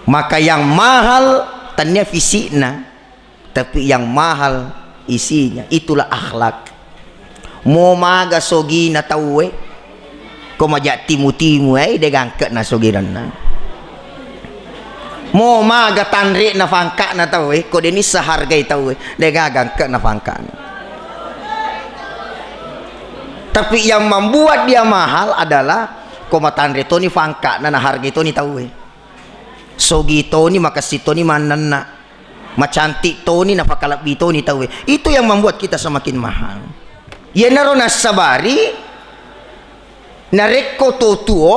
Maka yang mahal tanya fisiknya, tapi yang mahal isinya. Itulah akhlak. Mau maga sogi na tahu ko majak timu-timu de gangket na sogi dan na. Mau maga tanrik na fangka na tahu ko deni sehargai tahu de gangket na fangka. Tapi yang membuat dia mahal adalah komatan reto ni fangka na harga itu ni tahu sogi to ni makasito ni manan na macantik to ni napakalap itu ni tahu itu yang membuat kita semakin mahal. Ya naro nasabari nareko to tuo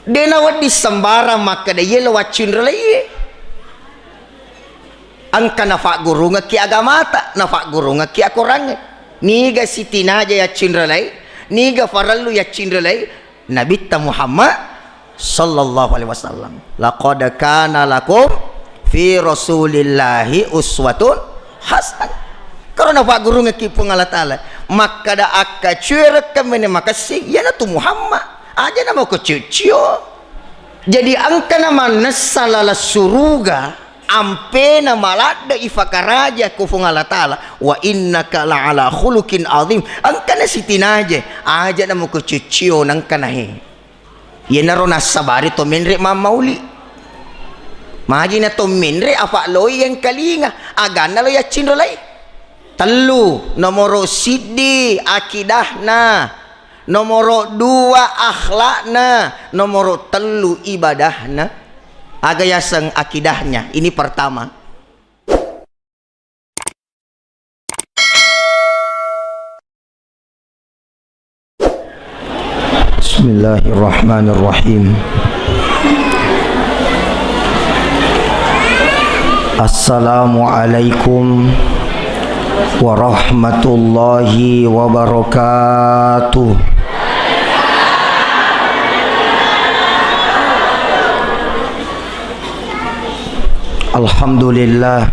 denawat di sembara maka de yelo wacin relai angka nafa guru ngaki agama ta nafa guru ngaki akorang niga sitina aja ya cinrelai niga farallu ya cinrelai Nabi Muhammad sallallahu alaihi wasallam laqad kana lakum fi rasulillahi uswatun hasan karena pak guru ngekipung Allah taala maka da akka cuer kemene makasih ya na tu Muhammad aja nama ko cucio jadi angka nama nasalala suruga ampe na malada ifakaraja kufung Allah taala wa innaka la'ala khuluqin azim angkana sitinaje aja namo ko cucio nang kanahe yenaro nasabari to menre mamauli maji na to menre apa loy yang kalinga agana lo ya cinrolai telu nomoro sidi akidahna nomoro dua akhlakna nomoro telu ibadahna agayasang akidahnya. Ini pertama. Bismillahirrahmanirrahim. Assalamualaikum warahmatullahi wabarakatuh. Alhamdulillah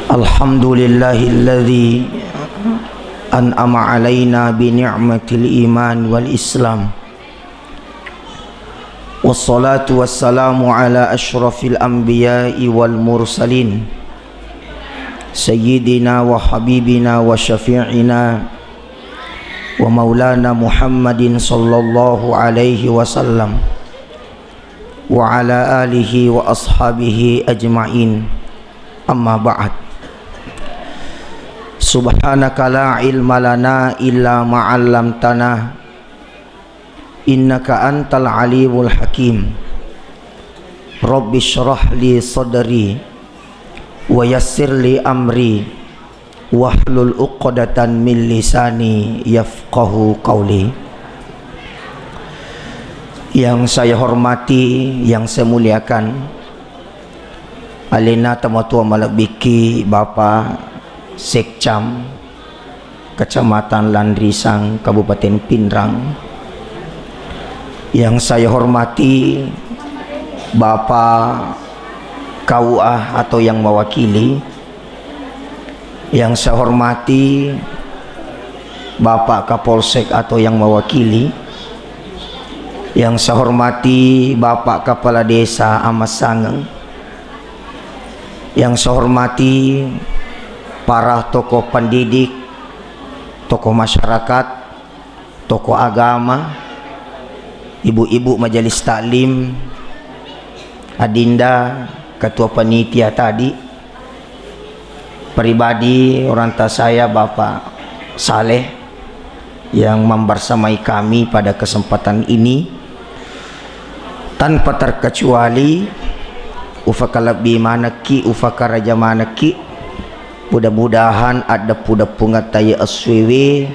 Alhamdulillahilladzi an'ama alaina bi ni'matil iman wal islam wassalatu wassalamu ala asyrafil anbiya'i wal mursalin sayyidina wa habibina wa syafi'ina wa maulana Muhammadin sallallahu alaihi wasallam wa ala alihi wa ashabihi ajma'in amma ba'd subhanaka la ilma lana illa ma'allamtana innaka antal alimul hakim rabbi syrah li sadri wa yassir li amri wahlul uqdatan min lisani yafqahu qawli. Yang saya hormati, yang saya muliakan alina tamatua malabiki Bapak Sekcam Kecamatan Landrisang Kabupaten Pindrang. Yang saya hormati Bapak KUA atau yang mewakili. Yang saya hormati Bapak Kapolsek atau yang mewakili. Yang saya hormati Bapak Kepala Desa Amas Sangeng. Yang saya hormati para tokoh pendidik, tokoh masyarakat, tokoh agama, ibu-ibu majelis taklim, adinda, ketua panitia tadi, pribadi orang tua saya Bapak Saleh yang membersamai kami pada kesempatan ini. Tanpa terkecuali ufakalabi manaki ufakaraja manaki mudah-mudahan ada puda-punga taya aswewe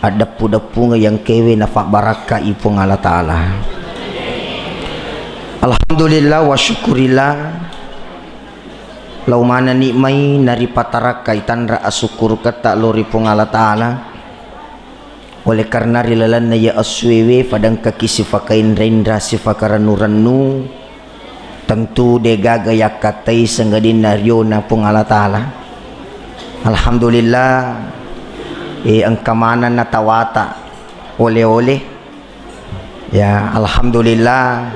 ada puda-punga yang kewe nafak baraka ipung Allah Ta'ala. Alhamdulillah wa syukurillah lau mana nikmai nari pataraka itanra asyukur kata lori pung Allah Ta'ala. Oleh karena rilalan na ya aswewe padang kaki sifakain rendra sifakaran nurannu tentu degaga yakatai senggadin naryo na pung Allah Ta'ala. Alhamdulillah ang kamanan na tawata oleh-oleh ya alhamdulillah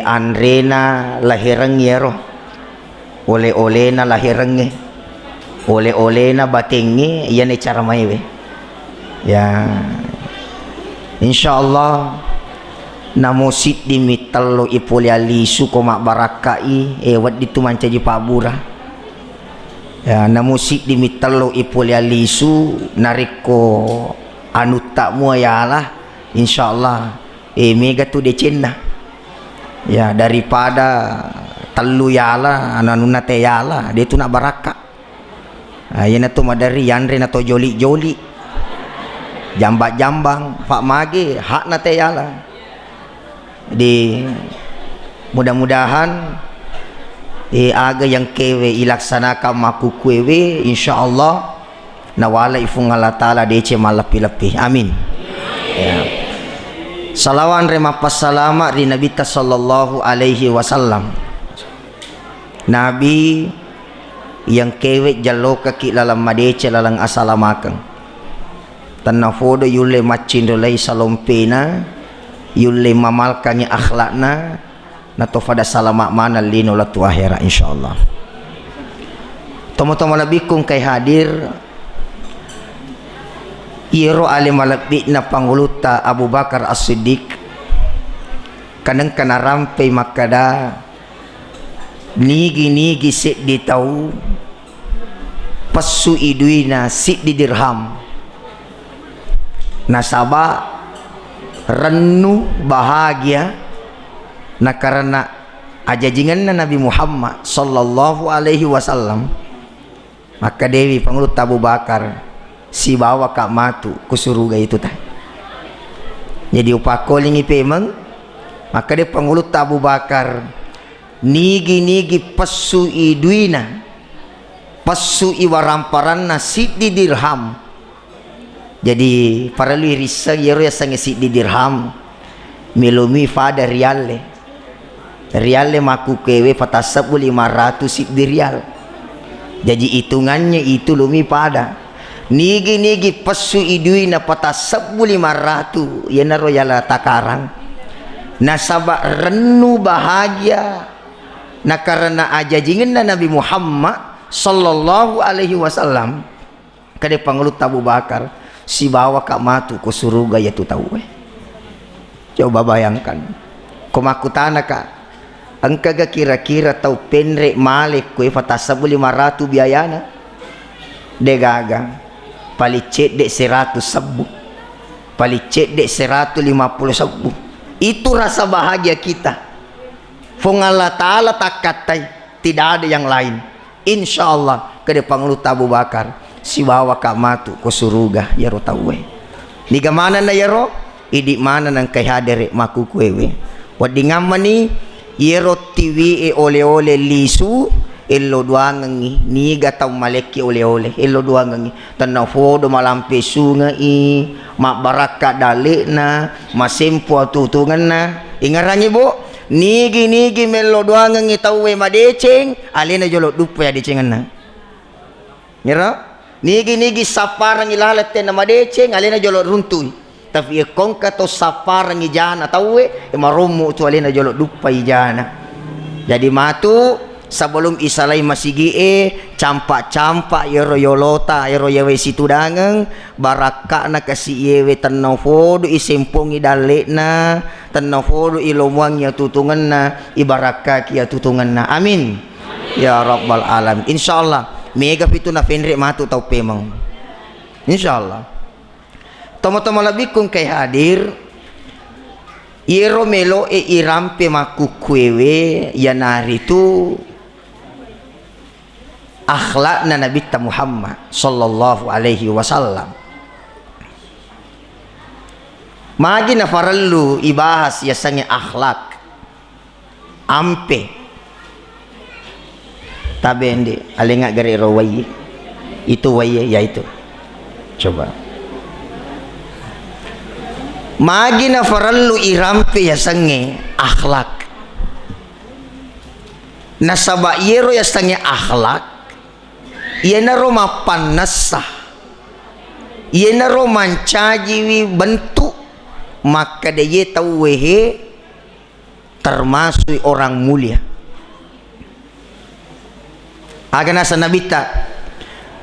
Andrena lahirang yero ole-ole na lahirang ole-ole na batingi yan cara may ya insyaallah namusit di mitalo ipulya lisu koma barakai wat ditu manca di pabura ya namusit di mitalo ipulya lisu nariko anutak mu ayalah insyaallah mega tu decenna ya daripada telu yala ananuna te yala dia tu nak baraka yana tu madari yanre na to joli-joli jambak-jambang pak mage hak na te yala di mudah-mudahan aga yang kewe ilaksanakan maku kwewe insyaallah nawala ifung Allah taala dece malapi-lapi amin ya. Salawan rema passalama ri Nabi sallallahu alaihi wasallam Nabi yang kewek jalo kaki lalang madece lalang asalamakang tanah fodo yule macin dolai salompena yule mamalkannya akhlakna nato fada salamak mana lino la tu akhira insyaallah tomo-tomo labikum kay hadir iro alim malapit na panguluta Abu Bakar As-Siddiq kanang kanarampe makada nigi sit di tau pasu iduina sit di dirham nasaba rennu bahagia na karena ajajingan na Nabi Muhammad sallallahu alaihi wasallam maka dewi pangulut Abu Bakar si bawa kak matu kusuruga itu tah jadi upakolingi pemang maka dia pangulut Abu Bakar nigi pasu iduina pasu iwaramparanna siddi dirham jadi para lui risa yero ya sange siddi dirham melumi fada riale maku kewe patasabu 500 siddi rial jadi hitungannya itu lumi pada nigi pasu iduina patasabu 500 yana royala takarang nasaba rennu bahagia na karena ajajingin na Nabi Muhammad sallallahu alaihi wasallam kade pangulut Abu Bakar si bawa kak matu ku suruga ya tu tahu coba bayangkan kumakutana ka angkaga kira-kira tau penrek malik ku fatasabu 500 biayana degaga palicet dek 100 sabu palicet dek 150 sabu itu rasa bahagia kita fung Allah Ta'ala takatai tidak ada yang lain insyaallah ke depan lu Abu Bakar si bawa kak matu ko suruga yaro tawe niga mana na yaro idi mana nang kay hadere maku kwewe wadi ngamani yaro tiwi ole-ole lisu elo duangangi niga taw maleki ole-ole elo duangangi tanah fodo malampe sunga mak baraka dalik na masempo tutungan na ingarannya bu nigi melo duangangi tawe madeceng alina jolok dupa ya decengan na nyera nigi saparang ilalat na madeceng alina jolok runtuy tapi kong kato saparang ijana tawe maromo tu alina jolok dupa ijana jadi matu sebelum isalai masigi campak yero yolota yero yewe situdangang baraka na kasi yewe tanau fodo isempongi dalekna tanau fodo ilomwang ya tutungan na ibaraka kia tutungan na amin ya rabbal alam insyaallah mega pitu na fenre matu tau pemang insyaallah tomo-tomo labik kung kay hadir yero melo irampe makukwewe yanari tu akhlak na Nabi Muhammad sallallahu alaihi wasallam magi na farallu ibahas yasange akhlak ampe tabende alenga gari rawai itu waye ya itu coba magi na farallu irampe yasange akhlak nasaba yero yasange akhlak iana roma panasah iana roman cajiwi bentuk maka dia tahu wehe termasuk orang mulia. Agana sanabita,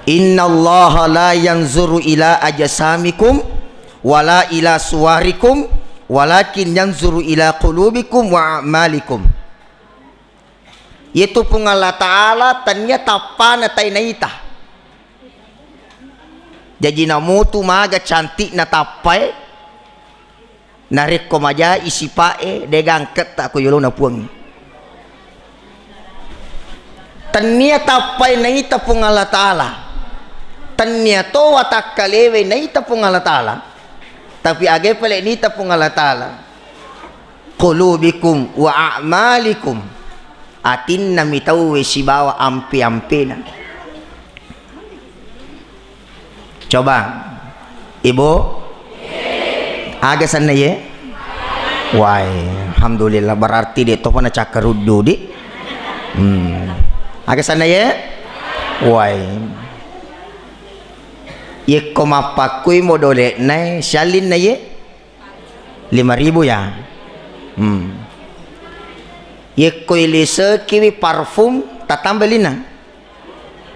innallaha la yanzuru ila ajsamikum wala ila suwarikum walakin yanzuru ila qulubikum wa a'malikum. Yaitu pun Allah Ta'ala tanya tapana tainaita. Jadi namu tu maga cantik na tapai narik komaja isi pae degangket tak ko yolo na puang. Tania tapai naita pun Allah Ta'ala. Tania to watak kalewe naita pun Allah Ta'ala. Tapi age pale nita pun Allah Ta'ala. Qulubikum wa a'malikum. Atin na mitawe sibawa ampi-ampina. Coba ibu aga sana ye. Wai, alhamdulillah berarti dia tu pernah cakar rudu di. Aga sana ye. Wai. Ye koma pakui modole nai syalin na ye 5.000 ya. Ye koi lese kiwi parfum tatambelina.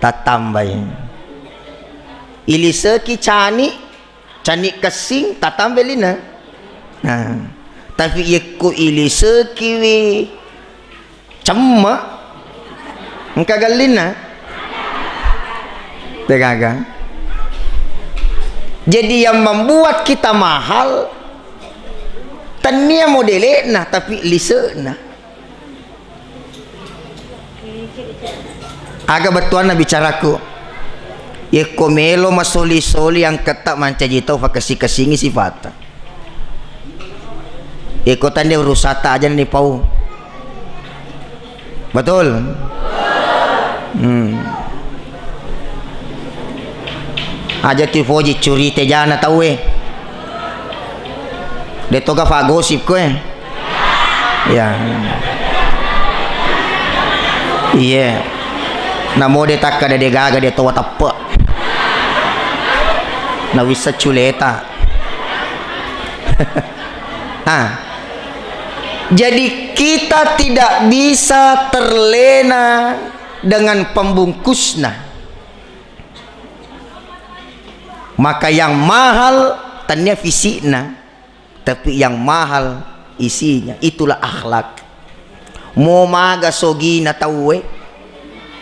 Tatambayin. Ilise ki cani kesing tatambelina. Nah, tapi ye ko ilise kiwi cemma engka galina. Tegaga. Jadi yang membuat kita mahal tania modele nah tapi lise nah. Agak betuan na bicaraku. Ye komelo masoli-soli yang ketak manca jito fa kasih-kasingi sifat. Ye kotan dia urusata aja ni pau. Betul? Aja tifoji curi te jana tahu de toga fa gosip ko ya. Iya. Namo de takka de gaga de to tappa. Na wisa culeta. Jadi kita tidak bisa terlena dengan pembungkusnya. Maka yang mahal tanya fisiknya, tapi yang mahal isinya. Itulah akhlak. Mau maga sogi na tahu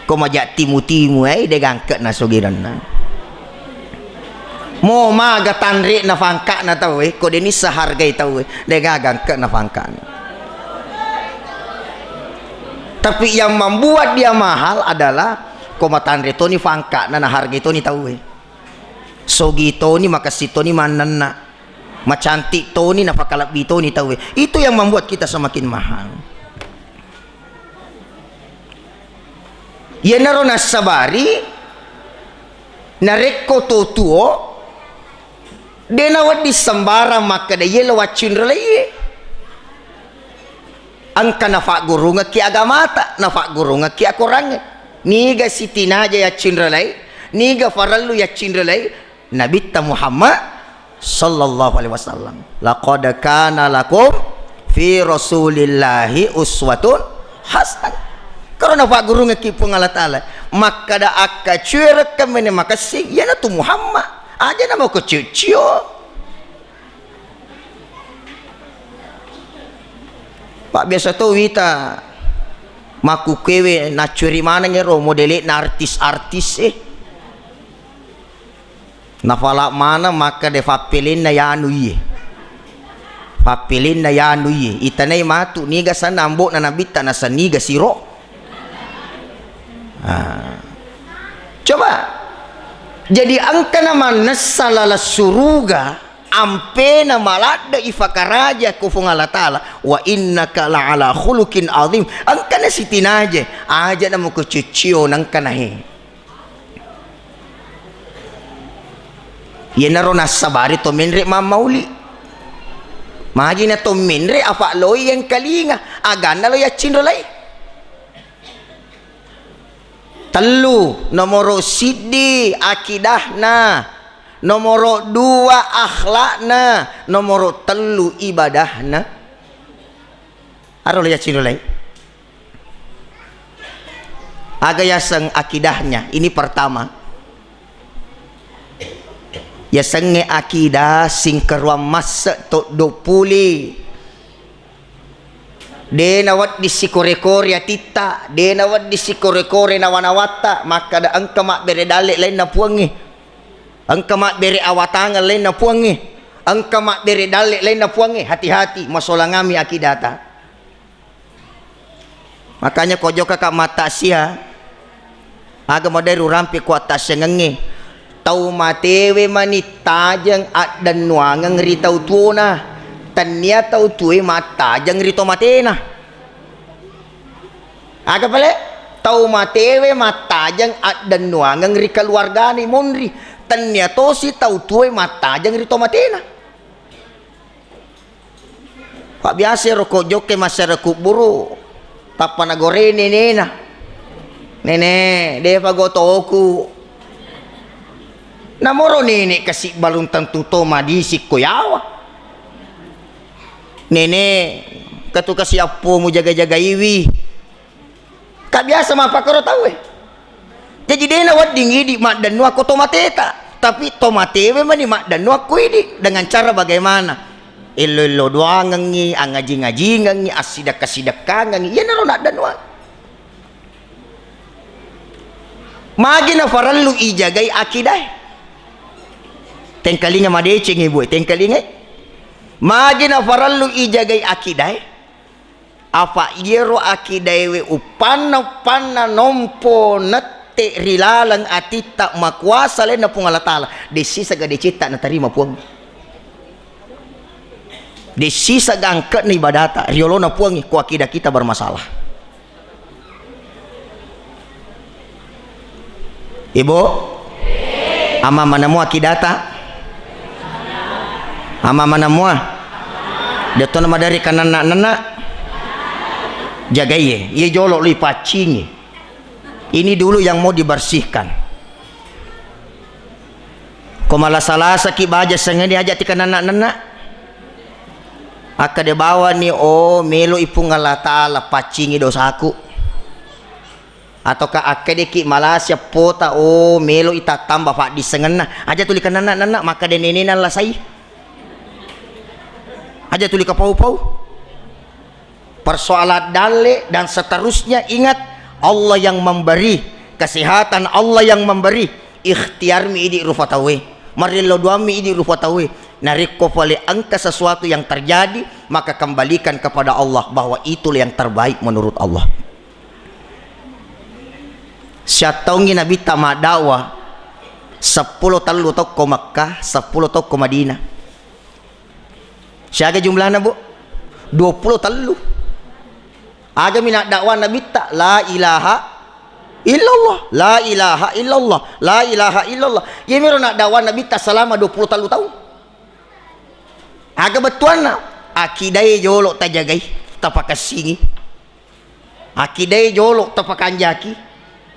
ko majak timu-timu degangket na sogiran na. Mau maga tanrik na fangka na tahu ko deni sehargai tahu degangket na fangka na. Tapi yang membuat dia mahal adalah ko matanri to ni fangka na harga to ni tahu sogi to ni makasih to ni manan na macantik to ni napakalabi to ni tahu itu yang membuat kita semakin mahal. Ya narona sabari nareko to tuo denawat disembara maka de yelo wacun relai angka nafa guru ngaki agama ta nafa guru ngaki akorang niga sitina aja ya cinrelai niga farallu ya cinrelai Nabi Muhammad sallallahu alaihi wasallam laqad kana lakum fi rasulillahi uswatun hasanah. Kalau nafa guru ngaki pun Allah Ta'ala maka da akka cuir kemene maka sing ya na tu Muhammad aja nama ko cucio. Pak biasa tu wita maku kewe na curi mana ngero modele na artis-artis na fala mana maka de fapelin na yanu ye fapelin na yanu ye itanay matu niga sana ambo na nabita na saniga siro. Coba jadi angka nama nasalala suruga ampe nama lada ifakaraja kufung Allah Ta'ala wa innaka la'ala khuluqin azim angka na sitinaje aja nama kucucio nang kanahe yenaro nasabari to menre mamauli maji na to menre apa loy yang kalinga agana lo ya cindolai telu nomor sidi akidahna nomor 2 akhlakna nomor telu ibadahna Aro ya cinrolai. Aga yaseng akidahnya. Ini pertama. Yasenge akidah sing keruam masa tok do puli. De nawat disikore-kore atita, de nawat disikore-kore nawanawata, maka da angka mak bere dalik lain na puangi. Angka mak bere awatangan lain na puangi. Angka mak bere dalik lain na puangi. Hati-hati masalah ngami akidata. Makanya kojo kakak mata sia. Aga modern rampi kuat tasengenge tau matewe manita jang at dan nuangang ritau tuona tania tau tuwe mata jang rito matena aga pale tau matewe mata jang at dan nuangang ri keluargane monri tania to si tau tuwe mata jang rito matena pak biasa roko joke masyarakat buru tapanagorene nena Nene, deva gotoku. Namoro nene kasih balung tentu toma di sikoyawa. Nene, katu kasih apo mu jaga-jaga iwi. Kak biasa mah pakaro tahu Jadi dena wad dingi di mak dan nuak tomateta. Tapi tomatewe mani mak dan nuak kuidi dengan cara bagaimana? Elo doang ngi, angaji-ngaji ngi, asidak-kasidak ngi. Ya naro nak dan nuak. Magi na farallu ijagai akidah. Tengkalinga madeceng ibu, tengkalinga. Magi na farallu ijagai akidah. Apa yero akidah we upana nompo nette rilalang atita makuasa lain na pung Allah Ta'ala. Desi saga decita na tarima puang. Desi saga angkat na ibadata. Riolo na puang ko akidah kita bermasalah. Ibu, ama mana mua akidata? Ama mana mua? Dato nama dari kanan nak jaga ye jolok li pacingi. Ini dulu yang mau dibersihkan. Komala salah sakit baja sengeni aja ti kanan nak. Aka de bawa ni melo ipung Allah Ta'ala pacingi dosaku. Ataukah akadeki Malaysia pota melo ita tambah pak di sengena aja tulikan anak maka den nenenan lah saya aja tulik pau-pau persoalan dale dan seterusnya. Ingat Allah yang memberi kesehatan, Allah yang memberi ikhtiar mi idi rufatawe marilo duami idi rufatawe nariko pale angka sesuatu yang terjadi maka kembalikan kepada Allah bahwa itulah yang terbaik menurut Allah. Syataungi Nabi tamat dakwah 10 talu toko Makkah, 10 toko Madinah. Siaga jumlahnya bu 20 talu. Aga minat dakwah Nabi tak la ilaha illallah, la ilaha illallah, la ilaha illallah. Ye miro nak dakwah Nabi tak selama 20 talu tahun. Aga betuan na akidai jolok tajagai tapakasingi. Akidai jolok tapakanjaki.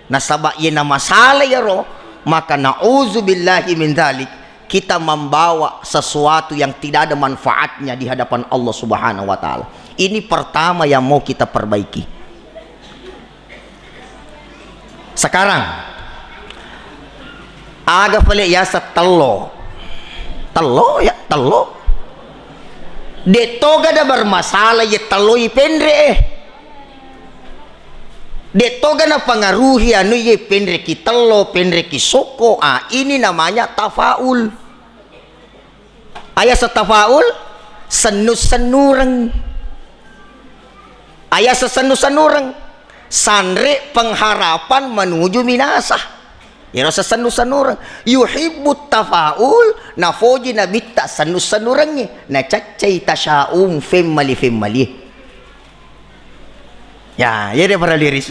Nasabak yana masalah ya roh, maka na'udzubillahi min dzalik, kita membawa sesuatu yang tidak ada manfaatnya di hadapan Allah Subhanahu wa taala. Ini pertama yang mau kita perbaiki. Sekarang aga pale ya telo ya telo de toga da bermasalah ya telo ipendre de toga na pengaruhi anu ye penreki telo penreki soko. Ini namanya tafaul. Ayah setafaul senus-senureng. Ayah sesenu-senureng sanre pengharapan menuju minasa. Ya sesenu-senureng yuhibbut tafaul nafoji nabi tak senus-senurengnya na caccai tasyaum femmali. Ya, dia para liris.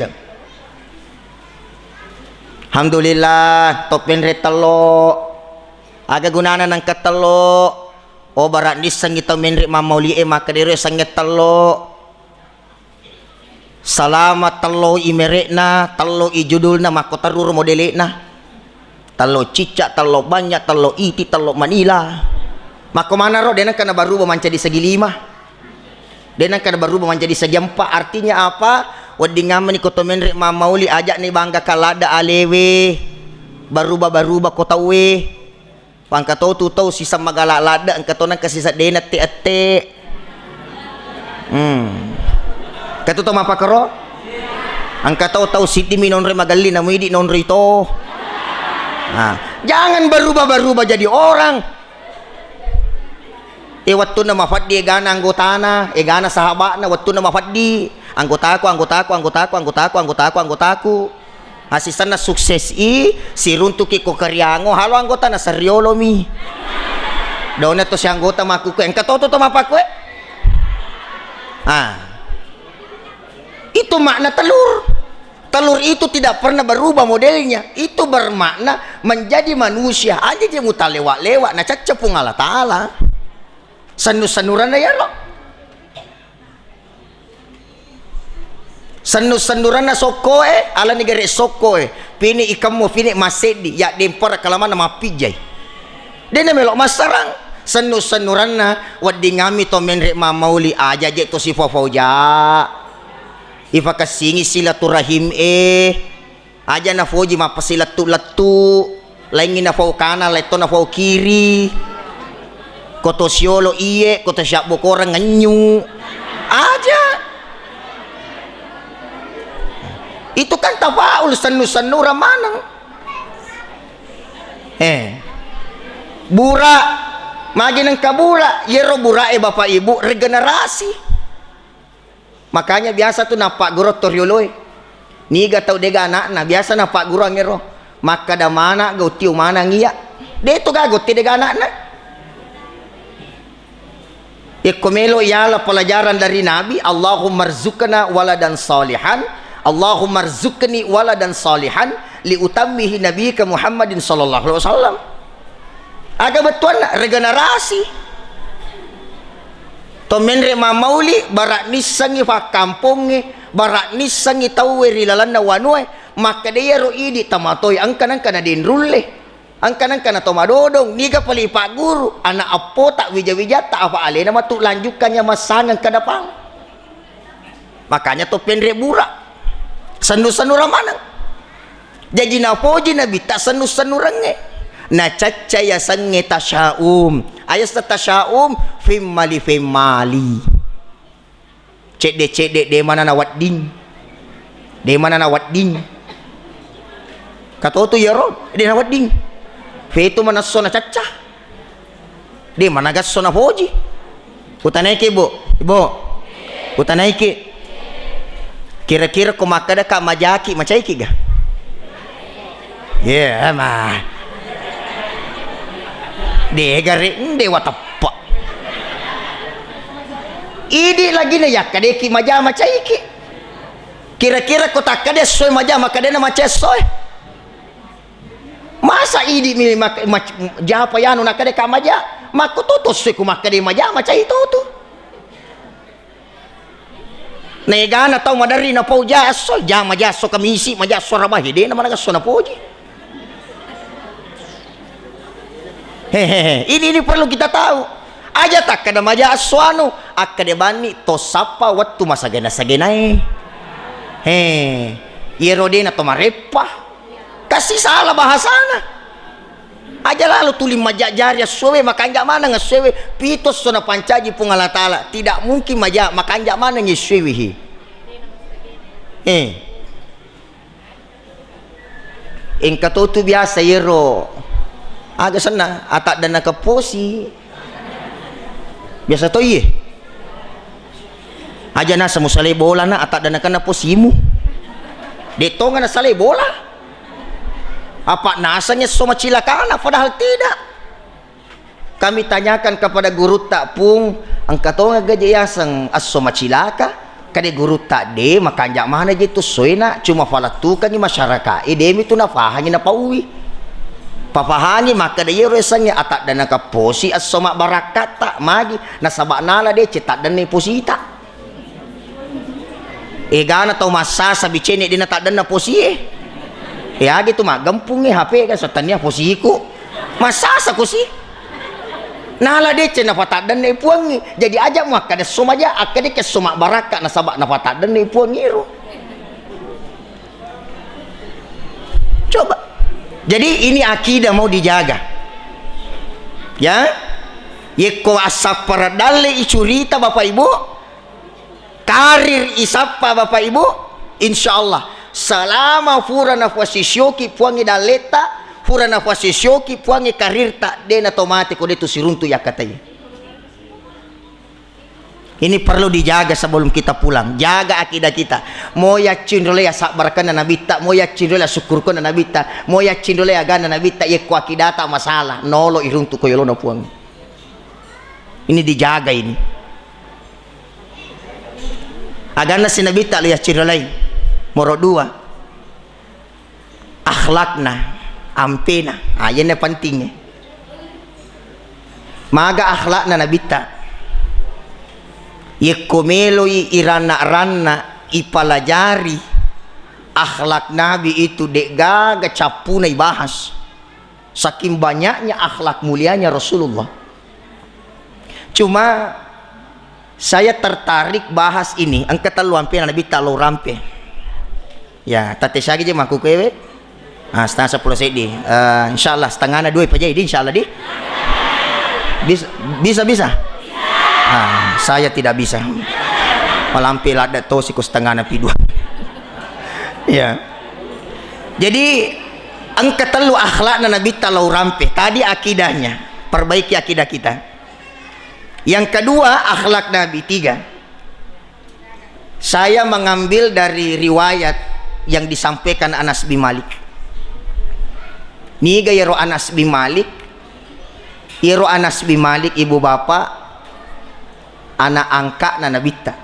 Alhamdulillah, topen retelo. Aga gunana nang ketelo. Barat ni sangita menrik mamauli maka dire sanget telo. Salamat telo imerekna, telo ijudulna mako tarur modelena. Telo cicak, telo banyak, telo iti, telo Manila. Mako mana ro dena kana baru memanca di segi lima. Denang kada berubah menjadi segempa. Artinya apa? Wadi ngamen ko to menrek mamauli ajak ni bangga kalada alewe. Berubah kota we. Pangka tu tau sisa magala lada angka to nang kasisa denat te ate. Katu to mapakaro? Angka tahu siti minon re magali na muidi non rito. Jangan berubah jadi orang. Waktu na mafaddi gana anggotana, gana sahabat na waktu na mafaddi anggotaku. Asisan na sukses si runtuki ko karyango halo anggota na seriolo mi. Daw na to si anggota makuku. Ang katoto to mapakwe. Itu makna telur. Telur itu tidak pernah berubah modelnya. Itu bermakna menjadi manusia. Aja dia muta lewat-lewat. Nah cacapung Allah Ta'ala. Sanus-sanuran na ya lo. Sanus-sanuran na sokoe. Ala negara sokoe. Pini ikamu, pini masedi. Ya dempor kalaman na mapijay. Dia na melok masarang. Sanus-sanuran na. Wadi ngami to menrek mamauli aja. Jek to si fofauja. Ifa kasingi silaturahim aja na foji mapasilatu-latu laingi na fau kana leto na fau kiri koto siolo koto siap bokorang ngenyu aja itu kan tafaul sanu-sanura manang bura magi nang kabura yero bura bapak ibu regenerasi. Makanya biasa tuh napak guru torioloy. Niga tau dega anak na biasa napak guru ngero. Maka da mana go tiu mana ngia. De to gago ti dega anak na. Ikomelo ialah pelajaran dari Nabi. Allahumma rzuqna waladan salihan. Allahumma rzuqni waladan salihan li utammihi nabiyika Muhammadin sallallahu alaihi wasallam. Aga betul regenerasi. To menre mamauli barak nisangi fa kampongi barak nisangi taweri lalanna wanue maka dia ro idi tamatoy angkan kana din rulle angkan kana to madodong niga pali pak guru anak apo tak wija-wijata apa alena matu lanjukannya masangan ke depan. Makanya to penre burak sanu-sanu ramanang jadi napoji nabi tak sanu-sanu renge na cacaya sange tasyaum ayas tasyaum fimali cedek de mana na wadding kato tu yaro de na wadding fetu mana sona cacah de mana gas sona poji utanaike ibu utanaike kira-kira ko makada ka majaki macaiki ga mah degare dewa tepak idi lagi na yak kadeki majama caiki kira-kira kotak kade soy majama kade na mace soy masa idi mi japa yanu na kade kamaja makututus soy kumakade majama cai tutu negana tau madari na pauja soy jama jaso kamisi majaso rabahi de na managa so na poji. Ini perlu kita tahu. Aja tak kada maja aswanu akade bani to sapa waktu masa sagena-sagenai. Yerodena to marepa. Kasih salah bahasana. Aja lalu tulim maja jariya suwe makanja mana ngesewe pitos sona pancaji pungala tala. Tidak mungkin maja makanja mana ngesewe. Engkau tu biasa yero. Agak sana atak dana keposi biasa to iye aja na samu saleh bola na atak dana kana posimu detonga na saleh bola apa nasanya soma cilakana padahal tidak. Kami tanyakan kepada guru tak pung angka tonga gajaya sang asoma cilaka kade guru tak de makanja mana gitu soina cuma falatukan ni masyarakat idemi tu na fahangi na pauwi papahangi maka dia resanya atak dana kaposi asoma barakat tak magi nasabak nala dia cetak dana posita gana tau masa sabi cene dina tak dana posi gitu mah gampung HP kan sotania posiku masa saku sih Nala de cina fatadan ne puangi. Jadi aja mu akade somaja akade ke somak baraka na sabak na fatadan ne puangi ro. Coba. Jadi ini akidah mau dijaga. Ya. Yeko asap paradalle icurita Bapak Ibu. Karir isapa Bapak Ibu. Insyaallah selama fura nafasi syoki puangi daleta fura nafasi syoki puangi karir tak dena tomate kode itu siruntu ya katanya. Ini perlu dijaga sebelum kita pulang. Jaga akidah kita. Mau yakin dulu ya sabarkan nabi tak, mau yakin dulu ya syukurkan nabi tak, mau yakin dulu ya gana nabi tak, ya ku akidah tak masalah. Nolo iruntu koyolo na puang. Ini dijaga ini. Agana si nabi tak lihat cirolai. Moro dua. Akhlakna ampena ayana pentingnya maga akhlakna nabita yekomelo irana-rana ipalajari akhlak nabi itu dek gaga capuna ibahas saking banyaknya akhlak mulianya Rasulullah. Cuma saya tertarik bahas ini angkat lu ampe nabi talo rampe ya tate sagi je maku kewe. Setengah 10 sedi. Insyaallah setengahnya 2 aja ini insyaallah di. Bisa. Saya tidak bisa. Malampil ada tosiku setengahnya pi 2. Ya. Jadi angkat telu akhlakna nabi talau rampe. Tadi akidahnya, perbaiki akidah kita. Yang kedua akhlak nabi 3. Saya mengambil dari riwayat yang disampaikan Anas bin Malik. Niga yero Anas bin Malik ibu bapak anak angka na nabita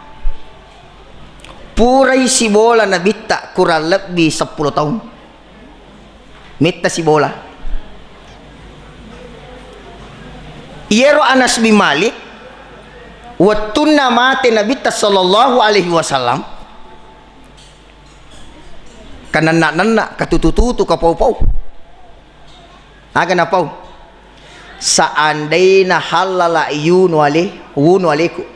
purai si bola nabita kurang lebih 10 tahun mita si bola yero Anas bin Malik watunna mate nabita sallallahu alaihi wasallam kanana katututu kapau-pau agan apa? Seandainya halala wunu alaiku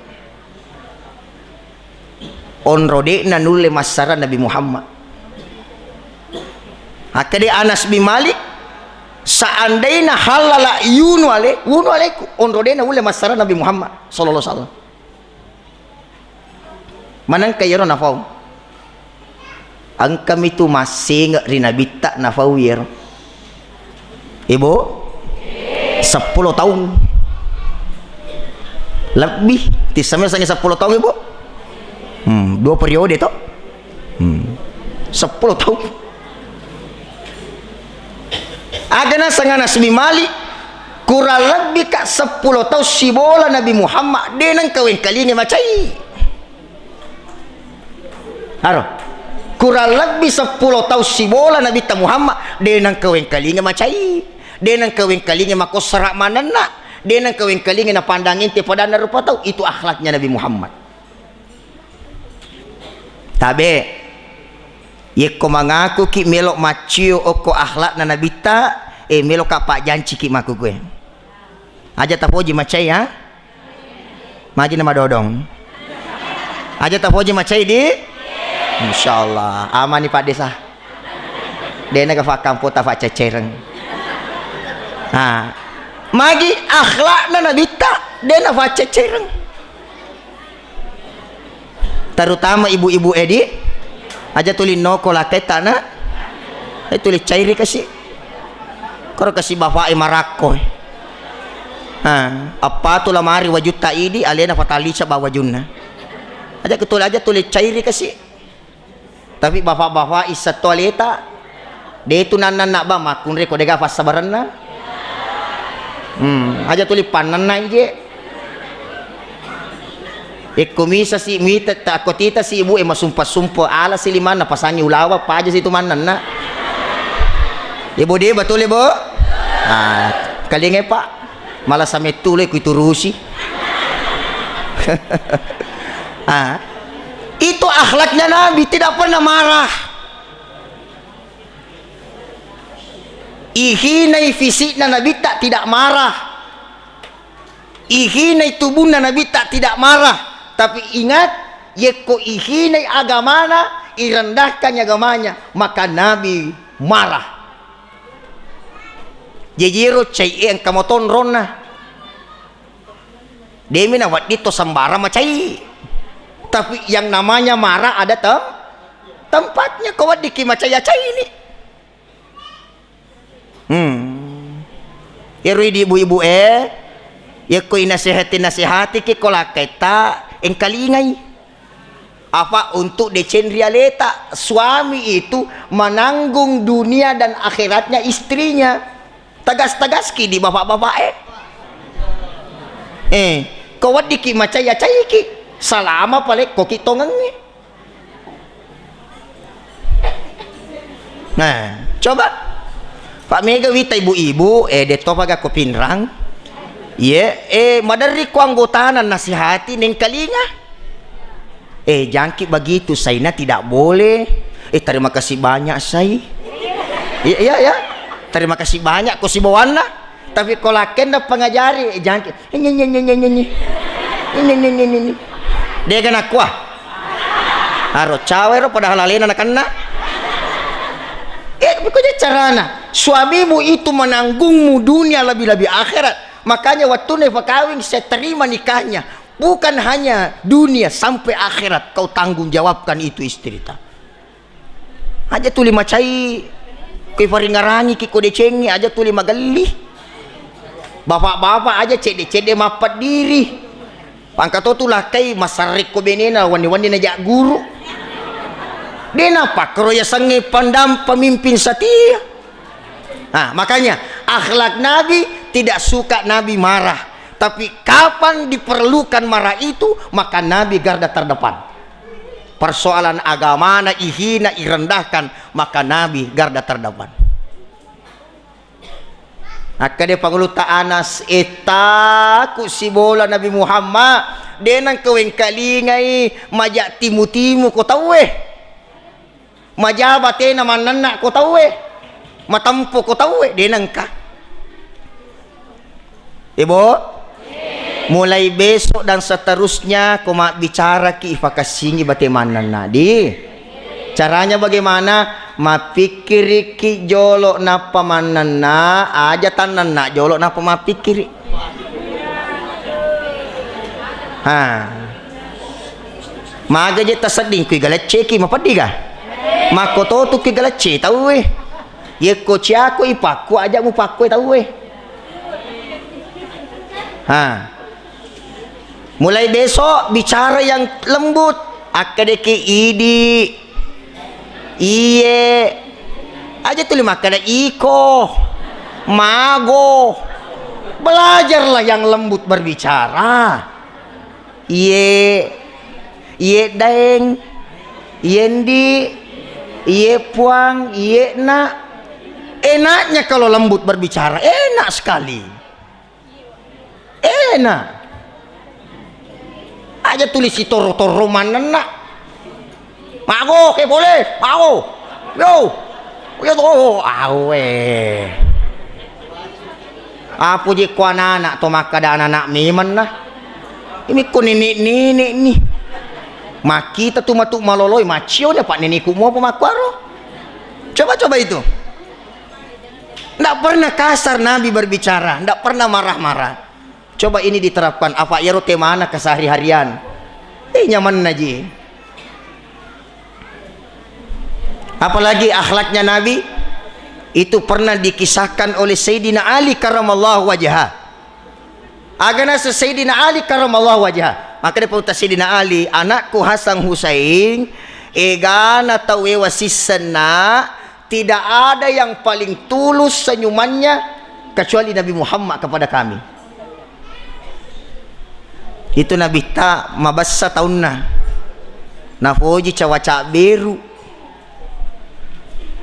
on rodekna nulle masara Nabi Muhammad. Akade Anas bin Malik seandainya halala wunu alaiku on rodekna nulle masara Nabi Muhammad sallallahu alaihi wasallam. Manang kayo nafau. Ang kami tu masih ngak rinabita nafau yero. Ibu 10 tahun lebih tisamnya sange 10 tahun ibu 2 periode toh 10 tahun agana sangana Nabi Malik kurang lebih kak 10 tahun si bola Nabi Muhammad denang kawin kali ini macai haro kurang lebih 10 tahun si bola Nabi Muhammad denang kawin kali ini macai denang kawin kalinge mako serak manana denang kawin kalinge na pandangin ti pada na rupa tau itu akhlaknya Nabi Muhammad. Tabe yeko mangaku ki melok macio oko akhlak na nabita melok kapak janci ki maku gue aja tapoji macai ha maji nama dodong aja tapoji macai di insyaallah aman ni Pak Desa dena ka fakam pota fa cecereng. Magi akhlakna nabita dena fa cecereng. Terutama ibu-ibu edi aja tulin noko laketa na tulis cairi kasih karo kasih bapak marako apa tu lamari wajud taidi alena fatali sa bawajunna aja ketul aja tulis cairi kasih tapi bapak-bapak isa toaleta de itu nanan nak ba makun re kodega fas sabaranna aja tulis panan na ije kumisa si mita takotita si ibu masumpa-sumpa ala siliman na pasangi ulawa pa aja situ manan na ibu dia betul ibu kalinge pak malah sampai tuloy ku iturusi itu akhlaknya Nabi tidak pernah marah ihinai fisik na Nabi tak tidak marah ihinai tubuhna Nabi tak tidak marah, tapi ingat yeko ihinai agamana, irendahkan agamanya, maka Nabi marah. Jejiro cai yang kamoton rona demi nawat dito sambara macai, tapi yang namanya marah ada tempatnya. Kawat diki macaya cai ini irui di ibu-ibu ya ko nasihati ki kolaketa engkalingai apa untuk decen realita suami itu menanggung dunia dan akhiratnya istrinya. Tagas-tagas ki di bapak-bapak kawat diki macaya cai ki salama pale koki tongangi. Nah coba Pak Mega wita ibu-ibu deto paga ko pinrang madari ko anggotanan nasihati neng kalinga jangki begitu Saina tidak boleh. Terima kasih banyak say. Ya terima kasih banyak ko si bawana, tapi kolaken na pangajari jangki ini dia kan aku haro cawero pada halalena na kanna bukannya carana suamimu itu menanggungmu dunia lebih-lebih akhirat. Makanya waktu neva kawin saya terima nikahnya, bukan hanya dunia sampai akhirat kau tanggung jawabkan itu istri ta aja tuli macai kau faringarangi ki kode cengi aja tuli magali bapak-bapak aja cede-cede mapat diri pangkato tu lakai masarik ko benena wani-wani najak guru denapa keroya sange pandam pemimpin setia. Nah makanya akhlak Nabi tidak suka Nabi marah, tapi kapan diperlukan marah itu maka Nabi garda terdepan. Persoalan agama na ihina irendahkan maka Nabi garda terdepan. Akade panguluta Anas ku si bola Nabi Muhammad denang kaweng kalingai majak timu-timu ko tahu majabate na mananna ko tahu matampo ko tahu denang ka ibu. Mulai besok dan seterusnya kau mak bicara ki ifakasingi bagaimana nadi caranya bagaimana mapikiri ki jolo napa manana aja tanan nak jolo napa mapikiri maga je tasading ki galecce ki mapadiga makoto tu ki galecce tahu ye ko ciako ipaku aja mu paku tahu mulai besok bicara yang lembut akadeki idi iye aja tulis makanya iko mago belajarlah yang lembut berbicara iye deng yendi iye puang iye na enaknya kalau lembut berbicara enak sekali enak aja tulis si toro-toro mana nak mago ke boleh mago yo to awe apa je ko anak to makada anak miman nah ini ko nini nih makita tu matuk maloloy macio dia pak niniku mau pemakwaro coba itu ndak pernah kasar Nabi berbicara, ndak pernah marah-marah. Coba ini diterapkan apa ya rote mana ke sehari-harian nyaman naji. Apalagi akhlaknya Nabi itu pernah dikisahkan oleh Sayyidina Ali karramallahu wajhah. Agana Sayyidina Ali karramallahu wajhah maka dia pauta Sayyidina Ali anakku Hasan Husain egana tawe wasisana tidak ada yang paling tulus senyumannya kecuali Nabi Muhammad kepada kami. Itu Nabi ta mabassa taunna nafoji cawaca beru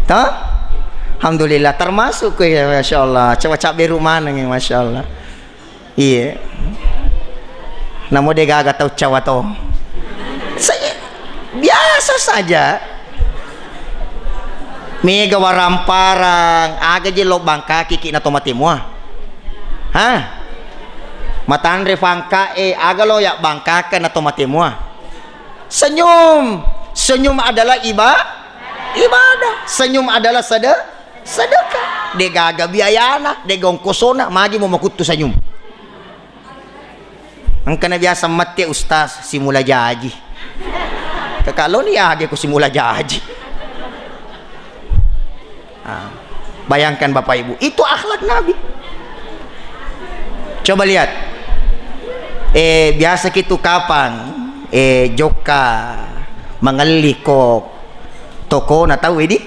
ta alhamdulillah termasuk ya Masya Allah cawaca beru mana nih Masya Allah iya namun dia gak tahu cawa to saya biasa saja mega waramparang aga je lobang kaki kina tomati mua Matandre fangka agalo ya bangkakan atau matemua. Senyum. Senyum adalah ibadah. Senyum adalah sedekah. De gaga biayana, de gongkosona, magi mo makutu senyum. Ang kana biasa mati ustaz simula jaji. Kakalo ni age ko simula jaji. Bayangkan Bapak Ibu, itu akhlak Nabi. Coba lihat. Biasa gitu kapan joka mangali ko toko na tahu ini?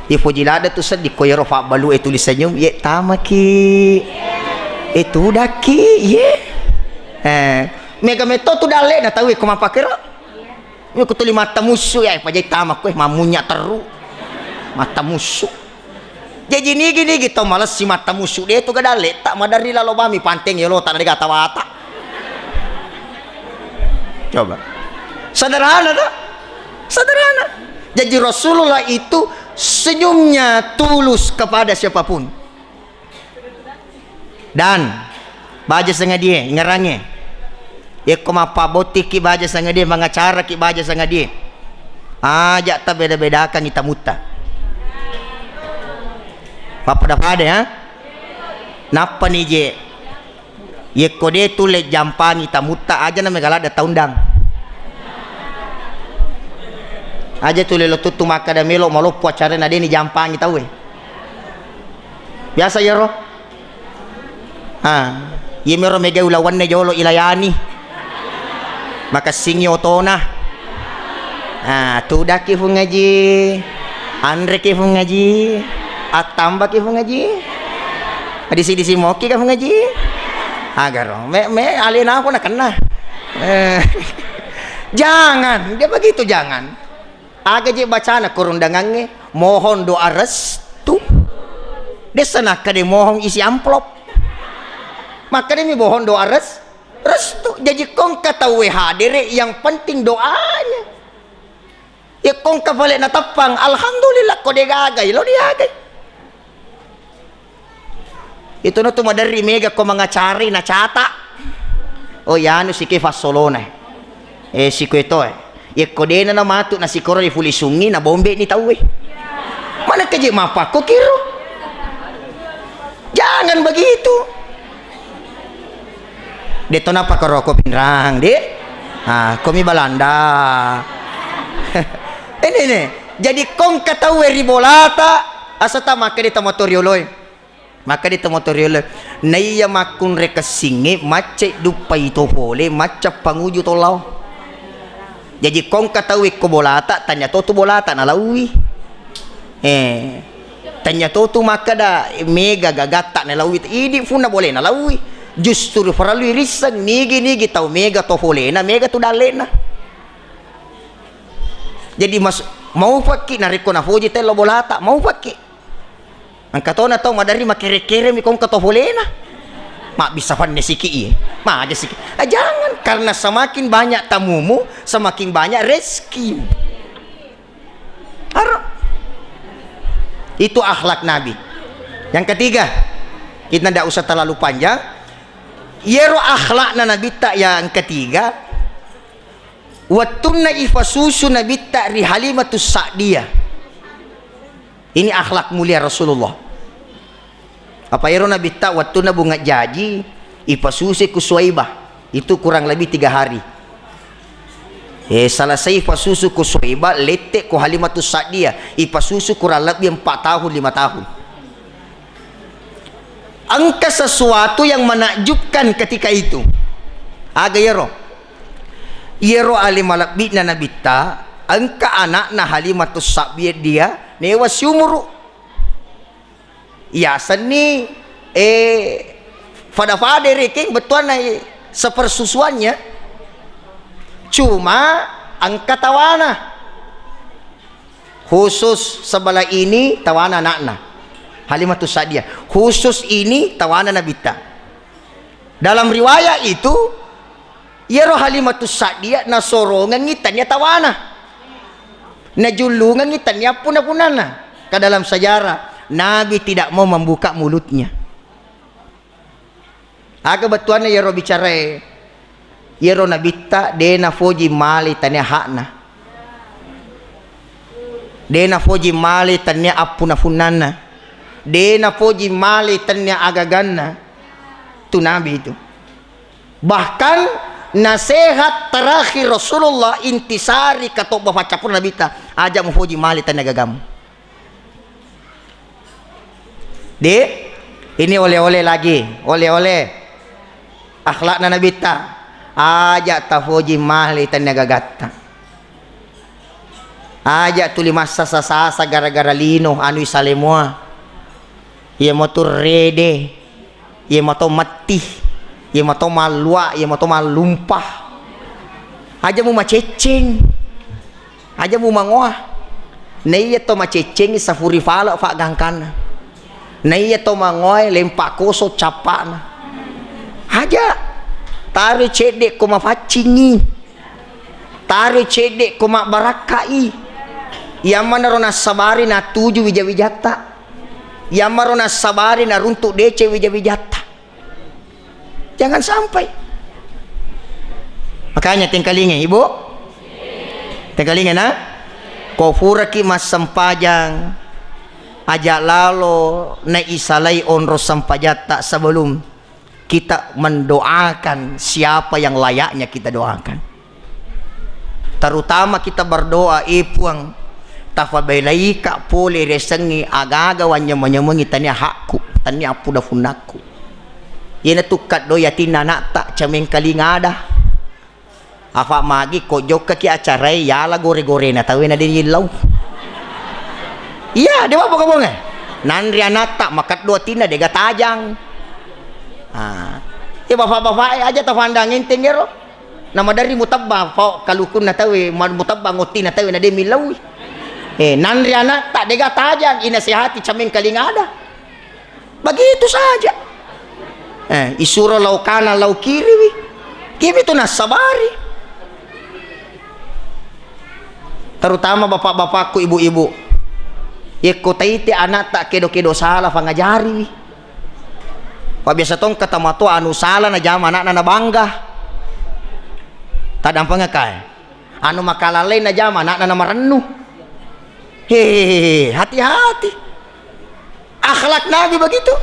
Ifujilada tu sedih ko yero fa balu tulisannya ye tamaki. Itu daki ye. Mega meto tu dale na tahu ko mapakero. Yo ko tuli mata musuh ya pajai tamak ko mamunya teru. Mata musuh. Jadi gini gitu malas si mata musuh dia itu gadale tak madari lalu bami panteng ya lo tak ada kata wata. Coba sederhana tak? Sederhana. Jadi Rasulullah itu senyumnya tulus kepada siapapun. Dan baja sangat dia ngerangnya. Ya koma paboti ki baja sangat dia mengacara ki baja sangat dia. Ajak tak beda-bedakan kita muta. Papa dapat ada ya? Napa nih je? Ye kode tu le jampangi tamuta aja na megala da taundang. Aja tu le lo tutu maka da melo malo puacara na de ni jampangi tahu biasa ya ro? Ye mero mega ulawan ne jolo ilayani. Maka singi otona. Tu dak ki fu ngaji. Andre ki fu ngaji. Atamba ki ngaji disi moki ka ngaji agar me alina aku nak kena jangan dia begitu jangan aga je bacana kurundangannya mohon doa restu dia senaka dia mohon isi amplop maka dia mohon doa restu jadi kong kata hadir yang penting doanya ya kong kabalik na tapang alhamdulillah ko dia gagay lo dia gagay itu na tumadari mega ko mga cari na chata o yan si ke fasolona si ko ito ko de na matu na si koro di fulisungi na bombe ni tawe mana kaje mapa ko kiro jangan begitu dito na pa ko pinrang di komi balanda ini jadi kong katawe ribolata asata maka dito motorioloy maka dito motorioloy naiya makun rekasingi mace dupai to pole maca panguju tolaw jadi kong katawe ko bolata tanya to bolata na lawi tanya to maka da mega gagata na lawi idi funa boleh na lawi justru faralui risang nigi tau mega to pole na mega to dalena jadi mas mau fakki nariko na foji telo bolata mau fakki ang katona tau madari makere-kere mi kong katofolena mak bisa fan nesiki mak aja siki jangan karena semakin banyak tamumu semakin banyak rezeki itu akhlak Nabi. Yang ketiga kita tidak usah terlalu panjang yero akhlak na Nabi tak yang ketiga watunna ifasusu Nabi tak ri Halimatus Sa'diyah. Ini akhlak mulia Rasulullah. Apa yero Nabi tak waktu na bunga jaji ipasusi ku Suwaibah itu kurang lebih 3 hari. Selesai ipasusu ku Suwaibah letek ku Halimatus Sa'diyah ipasusu kurang lebih 4 tahun 5 tahun. Angka sesuatu yang menakjubkan ketika itu. Aga yero alimalak bina Nabi tak angka anak na Halimatus Sa'diyah dia newas umur ya seni fada reking betul na sepersusuannya cuma angka tawana khusus sebelah ini tawana nakna Halimatus Sa'diyah khusus ini tawana Nabita dalam riwayat itu yero Halimatus Sa'diyah na sorongan ngitannya tawana najulungan ngitannya puna-punana ke dalam sejarah Nabi tidak mau membuka mulutnya Aga batuan ya ro bicara ya ro nabitta dena foji mali tanya hakna. Dena foji mali tanya apuna funana. Dena foji mali tanya agaganna. Itu Nabi itu. Bahkan nasihat terakhir Rasulullah intisari kato baca pun Nabi ta ajak mu foji mali tanya agagamu. Ini oleh-oleh lagi, oleh-oleh akhlakna Nabi ta ajak tafoji mali tanya gagatta. Ajak tuli masa sasa gara-gara lino anu isalemua. Ia motor rede, ia motor mati, ia motor malua, ia motor malumpah. Aja mu maceceng, aja mu mangoah. Nei to maceceng safuri fala fa gangkana. Nei to mangoy lempak koso capana. Aja tarik cedek ko mafacingi. Tarik cedek ko barakai. Yang mana rona sabari na tuju wija-wijata. Yang marona sabari na runtuk dece wija-wijata. Jangan sampai. Makanya tingkalinge ibu. Tingkalinge na. Kofuraki mas sempajang. Ajak lalo na isalai onro sampajata sebelum kita mendoakan siapa yang layaknya kita doakan. Terutama kita berdoa ipuang tafabailai ka pole resengi agagawannya menyemengi tanya hakku tanya apu dafunakku. Yana tukat doyatina nak tak cameng kalingada. Afa magi ko jok ki acarai yala gore-gore na tawe na din yilaw. Iya, dia apa kamu nge? Nandri anata makat dua tina dega tajang. Ya bapak-bapak aja tafandangin tinggal. Nama dari mutabba fau kalukun na tawe mutabba ngoti na tawe na de milaw. Nandri anata dega tajang inasihati caming kalingada. Begitu saja. Isura laukana lau kiri. Kimi tu nasabari. Terutama bapak-bapakku, ibu-ibu. Iko taiti anak tak kedo-kedo salah pangajari. Pak biasa tong ketemu tu anu salah na jam anak na bangga. Tadang pengakai. Anu makalalay na jam anak na marenuh. Hehehe, hati-hati. Akhlak Nabi begitu.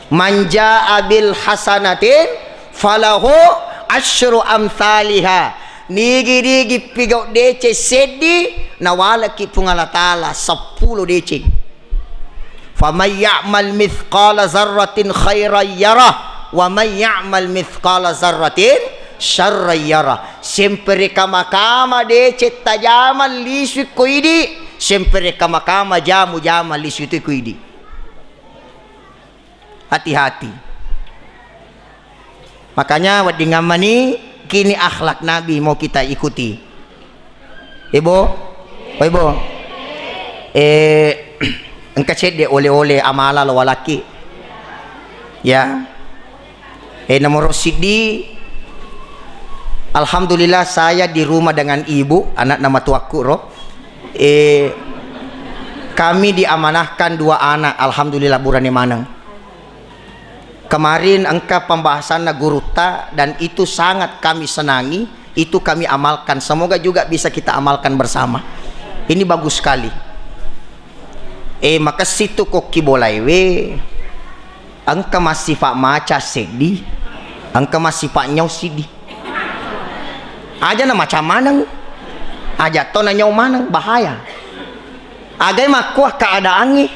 Manja abil hasanatin falahu asyru amthaliha. Nigi-nigi pigau dece sedi nawala ki pungalatala 10 dece. Faman ya'mal mithqala zarratin khairan yarah wa man ya'mal mithqala zarratin syarran yarah. Sempre kama-kama dece tajaman lisu kuidi, sempre kama-kama jamu-jama lisu tu kuidi. Hati-hati. Makanya wadingamani kini akhlak Nabi mau kita ikuti. Ibu, oh ibu, engkau cedek oleh-oleh amala lawalaki. Ya, nomor sidi. Alhamdulillah saya di rumah dengan ibu, anak nama tuaku roh. Kami diamanahkan 2 anak. Alhamdulillah burani manang. Kemarin engkau pembahasan guruta dan itu sangat kami senangi, itu kami amalkan. Semoga juga bisa kita amalkan bersama. Ini bagus sekali. Maka situ koki bolaiwe. Engkau masih pak maca sedi, engkau masih pak nyau sidi. Aja na macam mana? Aja to na nyau mana bahaya. Agai makuah keadaannya.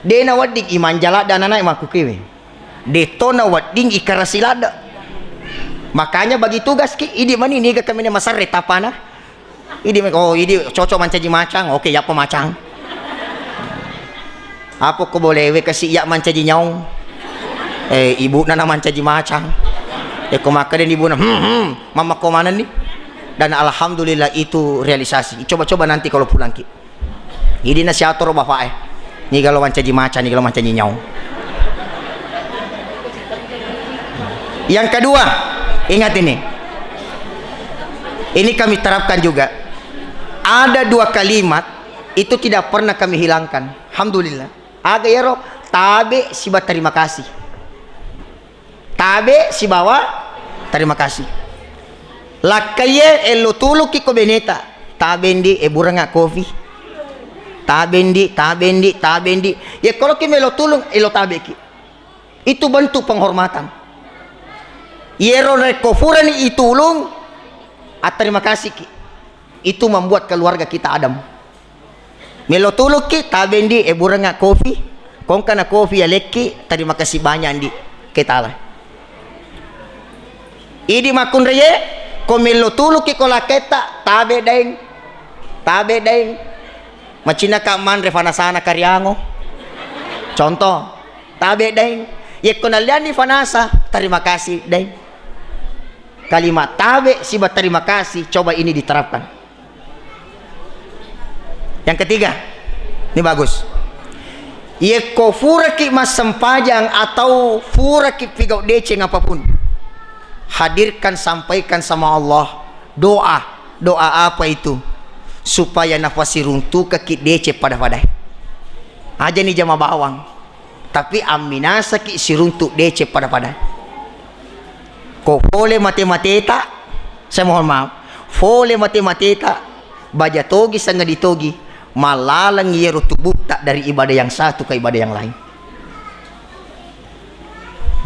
Dena wadik iman jalak dan anak maku kiwe. Detona wading ikarasilada. Makanya bagi tugas ki idi mani ni kami ni masar retapana. Idi oh idi cocok mancaji macang. Oke ya pemacang. Apa ko boleh we kasih ya mancaji nyong. Ibu na mancaji macang. Ko maka den ibu na mama ko mana nih? Dan alhamdulillah itu realisasi. Coba-coba nanti kalau pulang ki. Idi na siator bapak Ni kalau mancaji macang, ni kalau mancaji nyong. Yang kedua, ingat ini. Ini kami terapkan juga. Ada 2 kalimat itu tidak pernah kami hilangkan. Alhamdulillah. Aga yaro tabe sibat terima kasih. tabe si bawa terima kasih lakaye elo tuluk ki ko beneta tabendi e buranga kofi tabendi ya kalau ki melo tulung elo tabe ki itu bentuk penghormatan yero rekofurani itulung terima kasih ki itu membuat keluarga kita adem melo tuluk ki tabendi e buranga kofi kong kana kofi ya leki terima kasih banyak di kita lah idi makun reye komelo tulu ki kola keta tabe daing macina ka man refana sana karyango contoh tabe daing ye konalian di fanasa terima kasih daing kalimat tabe sibat terima kasih coba ini diterapkan yang ketiga ini bagus ye ko fura ki mas sempajang atau fura ki pigau deceng apapun hadirkan sampaikan sama Allah doa apa itu supaya nafasi runtu ke dece pada aja nih jama bawang tapi aminasa ki si runtu dece pada ko fole matematika saya mohon maaf fole matematika baja togi sanga ditogi malalang yero tubuta dari ibadah yang satu ke ibadah yang lain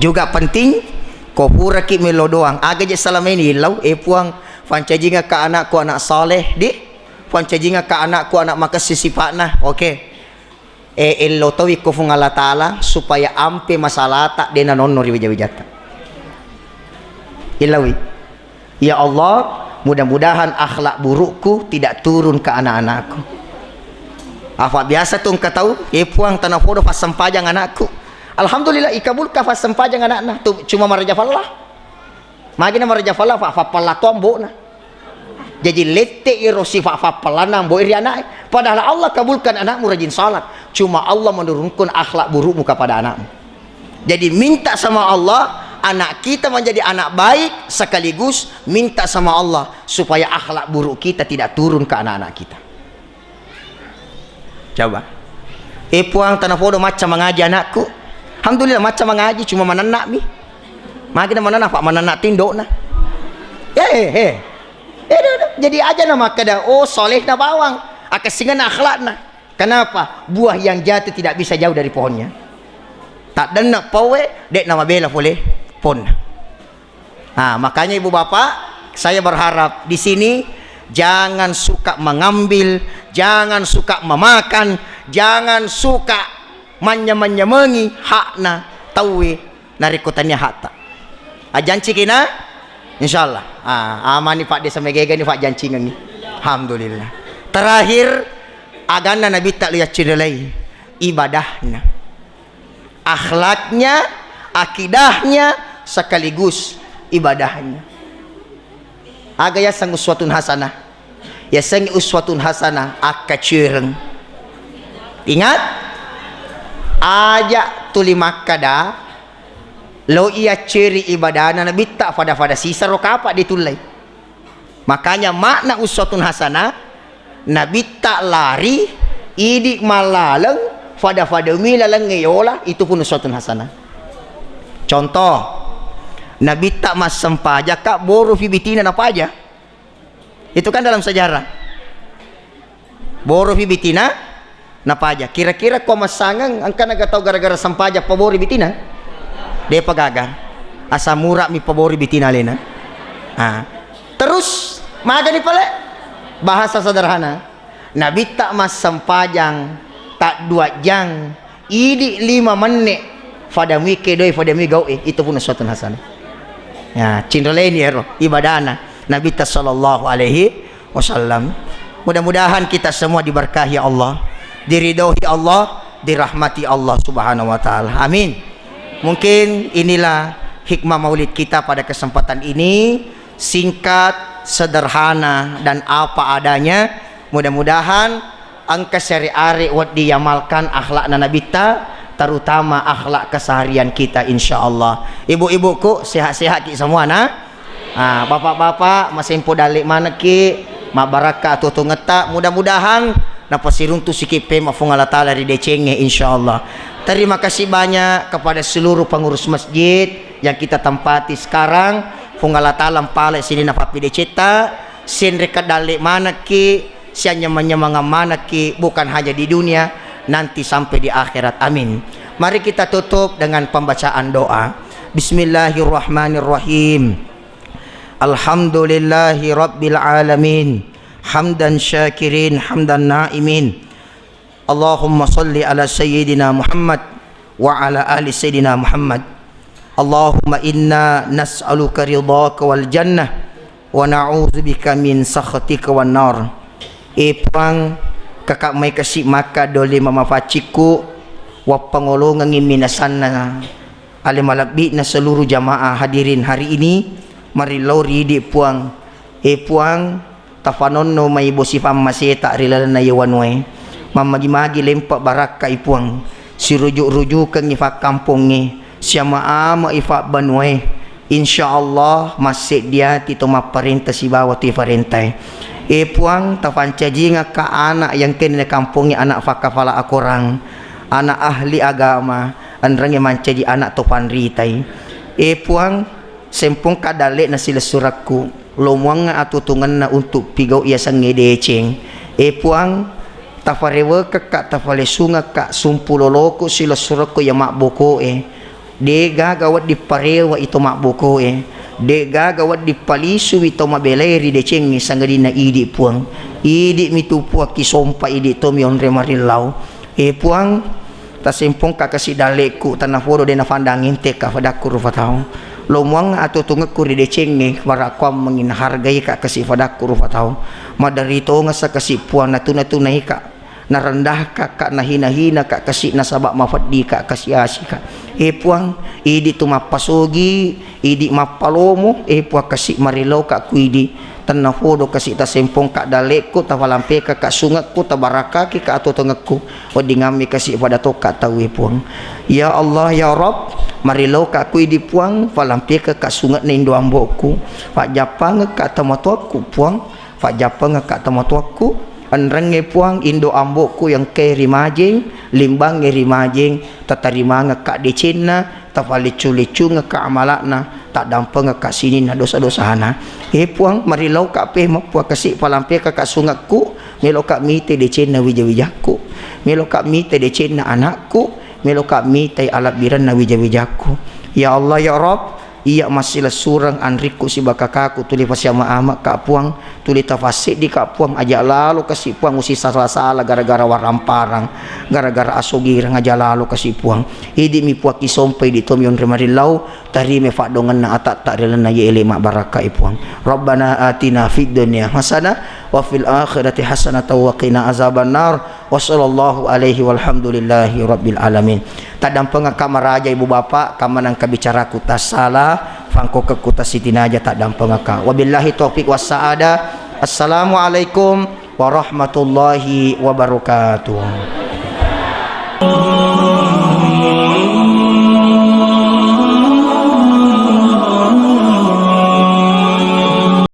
juga penting kopura ki melo doang aga je selama ini lau puang fancajinga ka anakku anak saleh di fancajinga ka anakku anak makasih sifatna oke elo tawi ko fung Allah taala supaya ampe masalah tak dena nonno riwijata ilawi ya Allah mudah-mudahan akhlak burukku tidak turun ke anak-anakku apa biasa tuh engkau tahu puang tanah fodo pas sempajang anakku alhamdulillah ikabul kafas sempajang anak-anak tuh cuma marjafallah magina marjafallah fa palatombo na jadi lete irosi fa palana bo iri anak padahal Allah kabulkan anakmu rajin salat cuma Allah menurunkan akhlak burukmu kepada anakmu jadi minta sama Allah anak kita menjadi anak baik sekaligus minta sama Allah supaya akhlak buruk kita tidak turun ke anak-anak kita coba puang tanah fodo macam mengaji anakku alhamdulillah macam mengaji cuma menenak mi makin menenak pak menenak tindok na jadi aja nama kada soleh na bawang akasingan akhlak na kenapa buah yang jatuh tidak bisa jauh dari pohonnya tak denak pawe dek nama bela boleh pon makanya ibu bapak saya berharap di sini jangan suka mengambil jangan suka memakan jangan suka menyemengi hakna tawi narikotannya hakta janji kina insyaallah amani pak desa megega ni pak janji ngi alhamdulillah terakhir agana nabi tak lihat cirelai ibadahnya akhlaknya akidahnya sekaligus ibadahnya agaya sang uswatun hasanah ya sang uswatun hasanah akacireng ingat aja tuli makada lo ia ciri ibadahna nabi tak pada sisa rokapa ditulai makanya makna uswatun hasanah nabi tak lari idik malaleng pada milaleng ngeyola itu pun uswatun hasanah contoh nabi tak mas sempaja kak boru fibitina apa aja itu kan dalam sejarah boru fibitina napa aja kira-kira kau masangang angka naga tahu gara-gara sempaja pabori bitina dia pagagar asa murah mi pabori bitina lena terus maga nih pale bahasa sederhana nabi tak mas sempajang tak 2 jang idi 5 menit fadami kedoi fadami gawe itu pun suatu hasanah ya cindoleni ero ibadana nabi sallallahu alaihi wasallam mudah-mudahan kita semua diberkahi Allah diridhoi Allah dirahmati Allah subhanahu wa ta'ala amin mungkin inilah hikmah maulid kita pada kesempatan ini singkat sederhana dan apa adanya mudah-mudahan angka syariari wat diamalkan akhlakna nabi terutama akhlak keseharian kita insyaallah ibu-ibuku sehat-sehat ki semua bapak-bapak masih impo dalik mana ki ma baraka atau ngeta mudah-mudahan napa siruntu sikipe mafung Allah taala di decenge insyaallah terima kasih banyak kepada seluruh pengurus masjid yang kita tempati sekarang punggala talam pala sini na papi deceta sin rekat dalik mana ki sianya menyemangam mana ki bukan hanya di dunia nanti sampai di akhirat. Amin. Mari kita tutup dengan pembacaan doa. Bismillahirrahmanirrahim. Alhamdulillahi rabbil alamin hamdan syakirin hamdan naimin. Allahumma salli ala sayyidina Muhammad wa ala ali sayyidina Muhammad. Allahumma inna nas'aluka ridhaka wal jannah wa na'udzubika min sakhatika wan nar. Ipang kakak may kasih maka dole mamafaciku wa pangolongan minasan na alimalabit na seluruh jamaah hadirin hari ini. Mari lori di puang puang tafanon no may bosifam maseta rilala na yawanwe mamagi-magi lempak baraka ipuang si rujuk-rujukan ifa kampung ni siya maama ifa banwe insyaallah masih dia tito maparenta si bawa tu ifarentay puang tafancaji nga ka anak yang kini kampung ni anak fakafala akorang anak ahli agama anrang yang mancaji anak to panritay puang sempong kadalik na sila surakku lomwang nga atutungan na untuk pigaw iya sang ngedeceng puang tafarewa ka tafalesunga ka sumpuloloko sila surakku ya makboko de gagawat di parewa ito makboko de gagawat di palisu ito mabeleri deceng sang na idi puang idi mitupua kisompa idi to mion remarilaw puang tasempong kakasi daleku tanaforo de na fandangin te ka fadakur fatao lomwang atau tungak kuri deceng ni warakwam mengin hargai ka kasih fadakur fatao madarito nga sa kasih puan natuna-tunay ka narendah ka nahina-hina ka kasih nasabak mafaddi ka kasih asika puang idi tumapasogi idi mapalomo puang kasih marilaw ka kuidi tanafodo kasih tasempong ka daleko tawalampe ka sungat ko tabaraka ki ka ato tungak ko o dingami kasih pada to ka tawi puang ya Allah ya Rabb marilaw ka kuidi puang falampe ka sungat na indo amboku pak japang ka tamatuaku puang pak japang ka tamatuaku anrang puang indo ambokku yang ke rimajing limbang rimajing tatarima nga ka decena tafalicu-licu nga ka amalakna tak dampang nga ka sini na dosa-dosana puang marilaw ka pe mapua kasih palampe ka sungatku melo ka mite decena wija-wijaku melo ka mite decena anakku melo ka mite alabiran na wija-wijaku ya Allah ya Rabb iya masih surang anriku si bakakaku tuli pasyama amak ka puang tuli tafasik di ka puang aja lalu kasih puang usi salah-salah gara-gara waramparang gara-gara asogirang aja lalu kasih puang idi mi puak isompai di tomyon remarilau tari me fadongan na atat tak rela na yele mak baraka ipuang rabbana atina fid dunya hasanah wa fil akhirati hasanah wa qina azabannar wa sallallahu alaihi walhamdulillahi rabbil alamin tadang pengaka maraja ibu bapa kamanang kabicaraku tas salah fangko kekuta sitinaja tak dampang ka wabillahi taufik wassaada assalamualaikum warahmatullahi wabarakatuh.